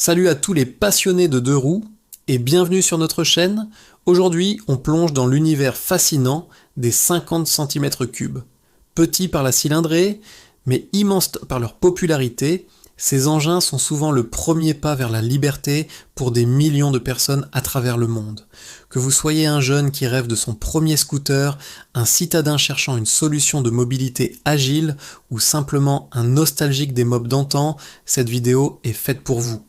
Salut à tous les passionnés de deux roues et bienvenue sur notre chaîne. Aujourd'hui, on plonge dans l'univers fascinant des 50 cm3. Petits par la cylindrée, mais immenses par leur popularité, ces engins sont souvent le premier pas vers la liberté pour des millions de personnes à travers le monde. Que vous soyez un jeune qui rêve de son premier scooter, un citadin cherchant une solution de mobilité agile ou simplement un nostalgique des mobs d'antan, cette vidéo est faite pour vous.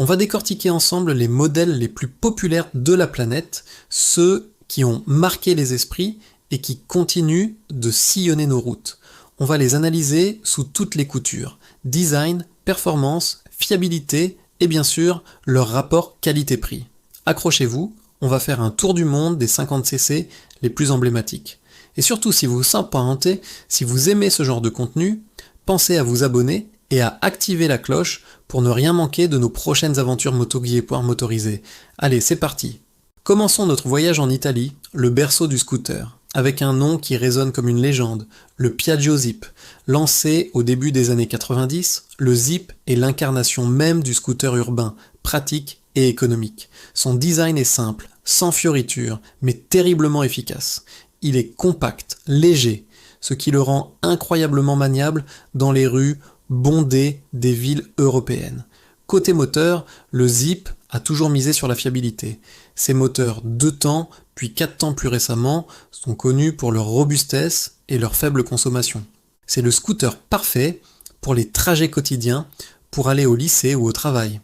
On va décortiquer ensemble les modèles les plus populaires de la planète, ceux qui ont marqué les esprits et qui continuent de sillonner nos routes. On va les analyser sous toutes les coutures: design, performance, fiabilité et bien sûr leur rapport qualité-prix. Accrochez-vous, on va faire un tour du monde des 50cc les plus emblématiques. Et surtout, si vous vous apparentez, si vous aimez ce genre de contenu, pensez à vous abonner et à activer la cloche pour ne rien manquer de nos prochaines aventures motorisées. Allez, c'est parti. Commençons notre voyage en Italie, le berceau du scooter, avec un nom qui résonne comme une légende, le Piaggio Zip. Lancé au début des années 90, le Zip est l'incarnation même du scooter urbain, pratique et économique. Son design est simple, sans fioritures, mais terriblement efficace. Il est compact, léger, ce qui le rend incroyablement maniable dans les rues bondées des villes européennes. Côté moteur, le Zip a toujours misé sur la fiabilité. Ses moteurs 2 temps, puis 4 temps plus récemment, sont connus pour leur robustesse et leur faible consommation. C'est le scooter parfait pour les trajets quotidiens, pour aller au lycée ou au travail.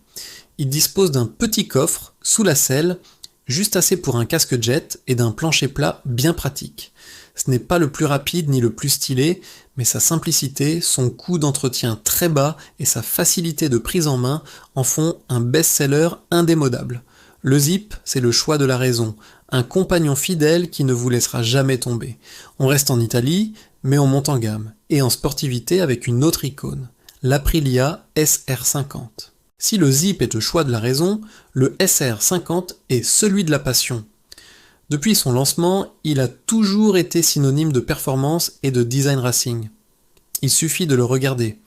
Il dispose d'un petit coffre sous la selle, juste assez pour un casque jet et d'un plancher plat bien pratique. Ce n'est pas le plus rapide ni le plus stylé, mais sa simplicité, son coût d'entretien très bas et sa facilité de prise en main en font un best-seller indémodable. Le Zip, c'est le choix de la raison, un compagnon fidèle qui ne vous laissera jamais tomber. On reste en Italie, mais on monte en gamme, et en sportivité avec une autre icône, l'Aprilia SR50. Si le Zip est le choix de la raison, le SR50 est celui de la passion. Depuis son lancement, il a toujours été synonyme de performance et de design racing. Il suffit de le regarder.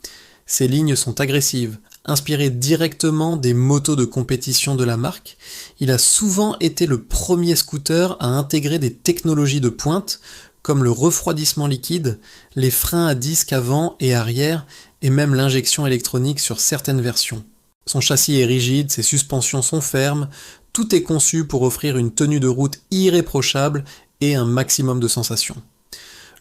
Ses lignes sont agressives, inspirées directement des motos de compétition de la marque. Il a souvent été le premier scooter à intégrer des technologies de pointe, comme le refroidissement liquide, les freins à disque avant et arrière, et même l'injection électronique sur certaines versions. Son châssis est rigide, ses suspensions sont fermes, tout est conçu pour offrir une tenue de route irréprochable et un maximum de sensations.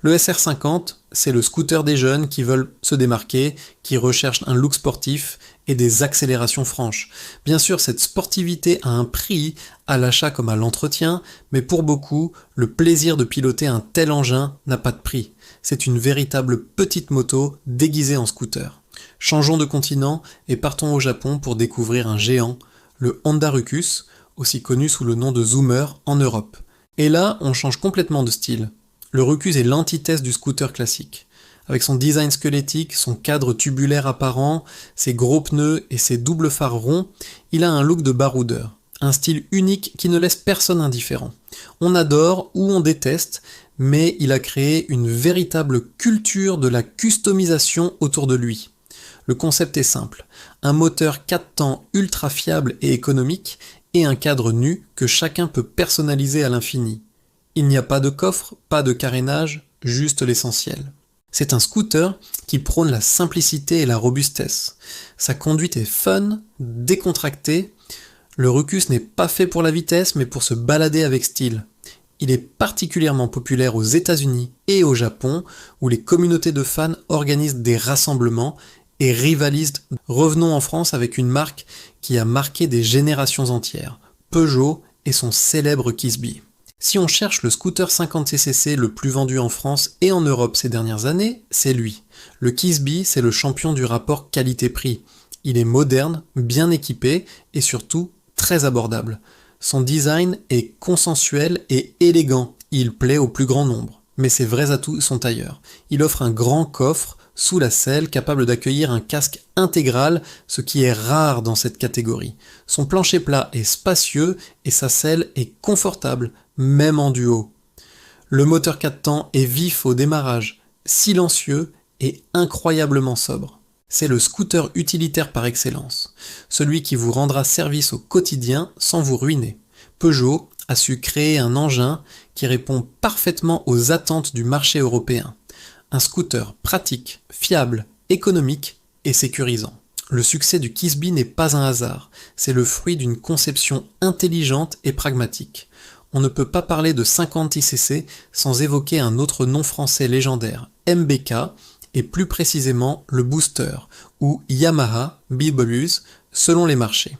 Le SR50, c'est le scooter des jeunes qui veulent se démarquer, qui recherchent un look sportif et des accélérations franches. Bien sûr, cette sportivité a un prix, à l'achat comme à l'entretien, mais pour beaucoup, le plaisir de piloter un tel engin n'a pas de prix. C'est une véritable petite moto déguisée en scooter. Changeons de continent et partons au Japon pour découvrir un géant, le Honda Rucus, aussi connu sous le nom de Zoomer en Europe. Et là, on change complètement de style. Le Rucus est l'antithèse du scooter classique. Avec son design squelettique, son cadre tubulaire apparent, ses gros pneus et ses doubles phares ronds, il a un look de baroudeur. Un style unique qui ne laisse personne indifférent. On adore ou on déteste, mais il a créé une véritable culture de la customisation autour de lui. Le concept est simple, un moteur 4 temps ultra fiable et économique et un cadre nu que chacun peut personnaliser à l'infini. Il n'y a pas de coffre, pas de carénage, juste l'essentiel. C'est un scooter qui prône la simplicité et la robustesse. Sa conduite est fun, décontractée. Le Rucus n'est pas fait pour la vitesse mais pour se balader avec style. Il est particulièrement populaire aux États-Unis et au Japon où les communautés de fans organisent des rassemblements et rivalisent. Revenons en France avec une marque qui a marqué des générations entières, Peugeot et son célèbre Kisby. Si on cherche le scooter 50cc le plus vendu en France et en Europe ces dernières années, c'est lui. Le Kisby, c'est le champion du rapport qualité-prix. Il est moderne, bien équipé et surtout très abordable. Son design est consensuel et élégant, il plaît au plus grand nombre. Mais ses vrais atouts sont ailleurs. Il offre un grand coffre sous la selle capable d'accueillir un casque intégral, ce qui est rare dans cette catégorie. Son plancher plat est spacieux et sa selle est confortable, même en duo. Le moteur 4 temps est vif au démarrage, silencieux et incroyablement sobre. C'est le scooter utilitaire par excellence, celui qui vous rendra service au quotidien sans vous ruiner. Peugeot a su créer un engin qui répond parfaitement aux attentes du marché européen. Un scooter pratique, fiable, économique et sécurisant. Le succès du Kisby n'est pas un hasard, c'est le fruit d'une conception intelligente et pragmatique. On ne peut pas parler de 50cc sans évoquer un autre nom français légendaire, MBK, et plus précisément le Booster, ou Yamaha BWS, selon les marchés.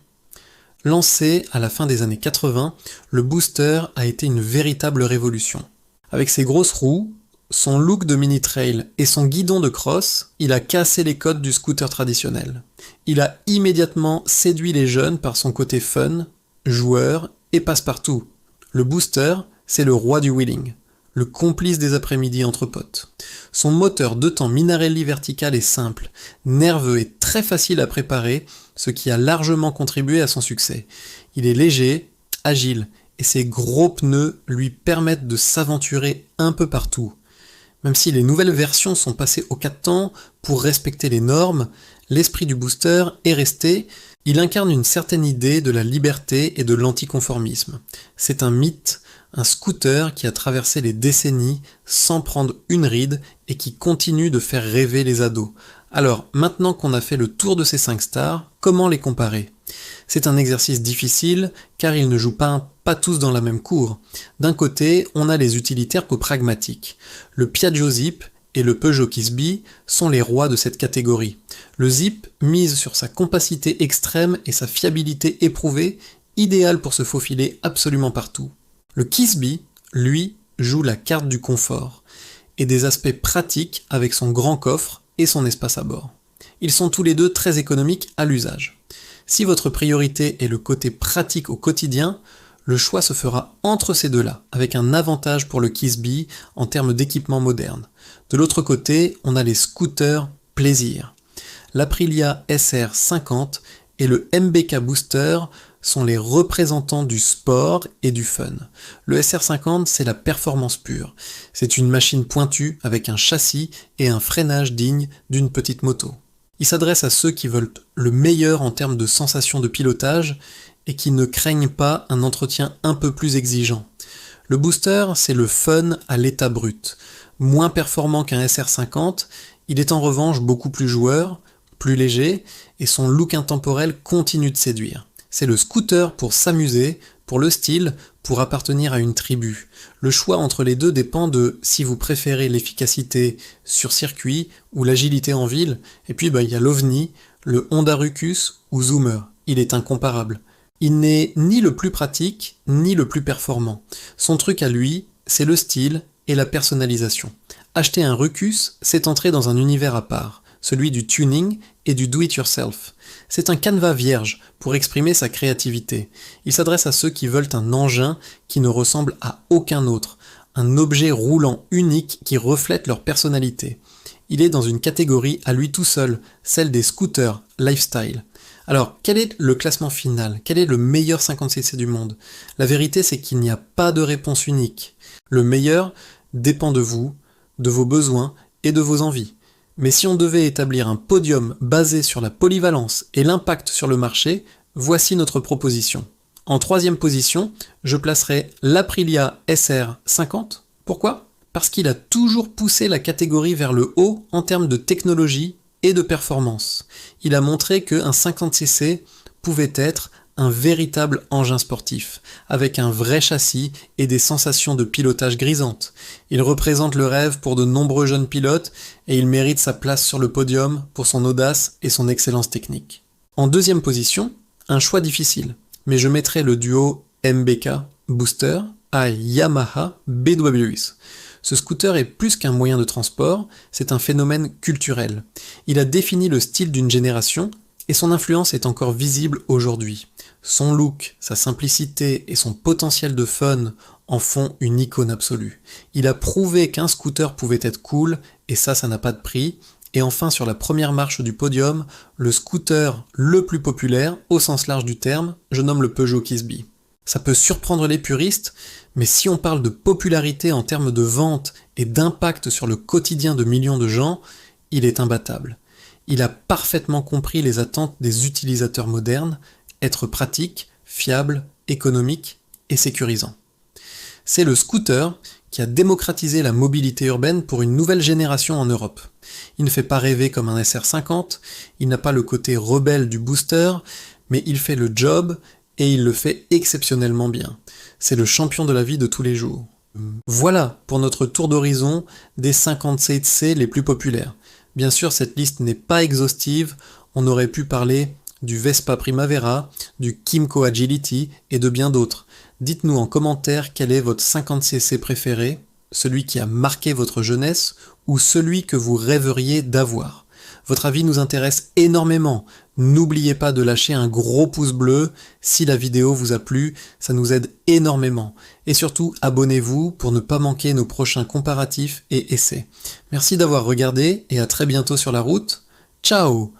Lancé à la fin des années 80, le Booster a été une véritable révolution. Avec ses grosses roues, son look de mini-trail et son guidon de cross, il a cassé les codes du scooter traditionnel. Il a immédiatement séduit les jeunes par son côté fun, joueur et passe-partout. Le Booster, c'est le roi du wheeling, le complice des après-midi entre potes. Son moteur 2 temps Minarelli vertical est simple, nerveux et très facile à préparer, ce qui a largement contribué à son succès. Il est léger, agile, et ses gros pneus lui permettent de s'aventurer un peu partout. Même si les nouvelles versions sont passées au 4 temps pour respecter les normes, l'esprit du Booster est resté. Il incarne une certaine idée de la liberté et de l'anticonformisme. C'est un mythe, un scooter qui a traversé les décennies sans prendre une ride et qui continue de faire rêver les ados. Alors, maintenant qu'on a fait le tour de ces 5 stars, comment les comparer ? C'est un exercice difficile car ils ne jouent pas tous dans la même cour. D'un côté, on a les utilitaires qu'aux pragmatiques. Le Piaggio Zip et le Peugeot Kisby sont les rois de cette catégorie. Le Zip mise sur sa compacité extrême et sa fiabilité éprouvée, idéal pour se faufiler absolument partout. Le Kisby, lui, joue la carte du confort et des aspects pratiques avec son grand coffre et son espace à bord. Ils sont tous les deux très économiques à l'usage. Si votre priorité est le côté pratique au quotidien, le choix se fera entre ces deux-là, avec un avantage pour le Kisby en termes d'équipement moderne. De l'autre côté, on a les scooters plaisir. L'Aprilia SR50 et le MBK Booster sont les représentants du sport et du fun. Le SR50, c'est la performance pure. C'est une machine pointue avec un châssis et un freinage digne d'une petite moto. Il s'adresse à ceux qui veulent le meilleur en termes de sensation de pilotage et qui ne craignent pas un entretien un peu plus exigeant. Le Booster, c'est le fun à l'état brut. Moins performant qu'un SR50, il est en revanche beaucoup plus joueur, plus léger, et son look intemporel continue de séduire. C'est le scooter pour s'amuser, pour le style, pour appartenir à une tribu. Le choix entre les deux dépend de si vous préférez l'efficacité sur circuit ou l'agilité en ville, et puis il y a l'OVNI, le Honda Ruckus ou Zoomer. Il est incomparable. Il n'est ni le plus pratique, ni le plus performant. Son truc à lui, c'est le style et la personnalisation. Acheter un Ruckus, c'est entrer dans un univers à part, celui du tuning et du do-it-yourself. C'est un canevas vierge pour exprimer sa créativité. Il s'adresse à ceux qui veulent un engin qui ne ressemble à aucun autre, un objet roulant unique qui reflète leur personnalité. Il est dans une catégorie à lui tout seul, celle des scooters lifestyle. Alors, quel est le classement final ? Quel est le meilleur 50cc du monde ? La vérité, c'est qu'il n'y a pas de réponse unique. Le meilleur dépend de vous, de vos besoins et de vos envies. Mais si on devait établir un podium basé sur la polyvalence et l'impact sur le marché, voici notre proposition. En 3e position, je placerai l'Aprilia SR50. Pourquoi ? Parce qu'il a toujours poussé la catégorie vers le haut en termes de technologie et de performance. Il a montré qu'un 50cc pouvait être un véritable engin sportif, avec un vrai châssis et des sensations de pilotage grisantes. Il représente le rêve pour de nombreux jeunes pilotes et il mérite sa place sur le podium pour son audace et son excellence technique. En 2e position, un choix difficile, mais je mettrai le duo MBK Booster à Yamaha BWS. Ce scooter est plus qu'un moyen de transport, c'est un phénomène culturel. Il a défini le style d'une génération et son influence est encore visible aujourd'hui. Son look, sa simplicité et son potentiel de fun en font une icône absolue. Il a prouvé qu'un scooter pouvait être cool et ça n'a pas de prix. Et enfin, sur la première marche du podium, le scooter le plus populaire, au sens large du terme, je nomme le Peugeot Kisby. Ça peut surprendre les puristes, mais si on parle de popularité en termes de vente et d'impact sur le quotidien de millions de gens, il est imbattable. Il a parfaitement compris les attentes des utilisateurs modernes, être pratique, fiable, économique et sécurisant. C'est le scooter qui a démocratisé la mobilité urbaine pour une nouvelle génération en Europe. Il ne fait pas rêver comme un SR50, il n'a pas le côté rebelle du booster, mais il fait le job et il le fait exceptionnellement bien. C'est le champion de la vie de tous les jours. Voilà pour notre tour d'horizon des 50 CC les plus populaires. Bien sûr, cette liste n'est pas exhaustive, on aurait pu parler du Vespa Primavera, du Kymco Agility et de bien d'autres. Dites-nous en commentaire quel est votre 50cc préféré, celui qui a marqué votre jeunesse ou celui que vous rêveriez d'avoir. Votre avis nous intéresse énormément. N'oubliez pas de lâcher un gros pouce bleu si la vidéo vous a plu, ça nous aide énormément. Et surtout, abonnez-vous pour ne pas manquer nos prochains comparatifs et essais. Merci d'avoir regardé et à très bientôt sur la route. Ciao!